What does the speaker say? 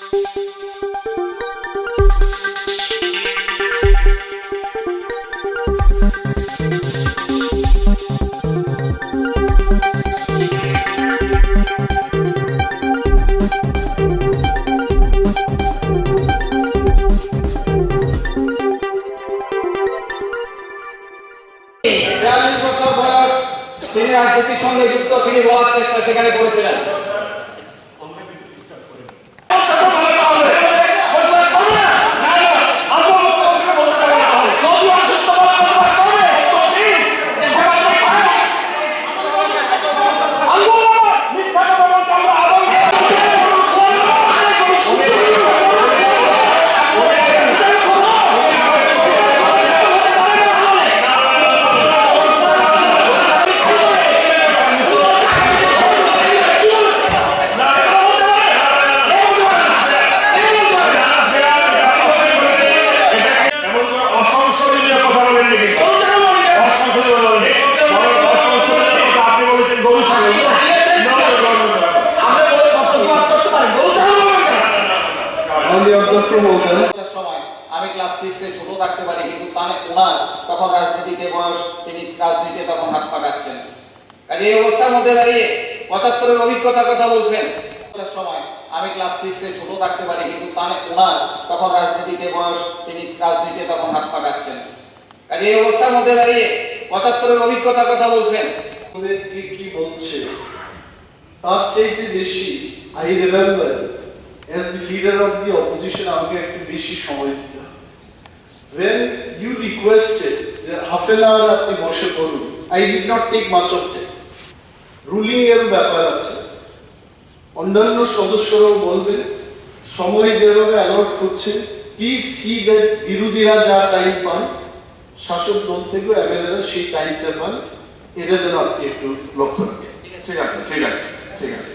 তিনি রাজনীতির সঙ্গে যুক্ত, তিনি বলার চেষ্টা সেখানে করেছিলেন। আমি ক্লাস 6 এ ছোট থাকতে পারি, কিন্তু ওনার তখন রাজনীতিতে বয়স, তিনি রাজনীতিতে তখন হাত পাকাচ্ছেন। কাজে এই অবস্থার মধ্যে দাঁড়িয়ে 75 এর অভিজ্ঞতার কথা বলছেন। সময় আমি ক্লাস 6 এ ছোট থাকতে পারি, কিন্তু ওনার তখন রাজনীতিতে বয়স, তিনি রাজনীতিতে তখন হাত পাকাচ্ছেন। কাজে এই অবস্থার মধ্যে দাঁড়িয়ে 75 এর অভিজ্ঞতার কথা বলছেন। কি বলছে তার চাইতে বেশি I remember as the leader of the opposition আমাকে একটু বেশি সময় দিতে হবে। when you requested যে half an hour আপনি বসে পড়ুন, I did not take much of time. Ruling এর ব্যাপার আছে, অন্যান্য সদস্যরাও বলবেন সময় যেভাবে অ্যালট করছে, প্লিজ সি দ্যাট বিরোধীরা যা টাইম পান, শাসক দল থেকেও এমএলএরা সেই টাইমটা পান, এটা যেন আপনি একটু লক্ষ্য রাখেন। ঠিক আছে ঠিক আছে ঠিক আছে।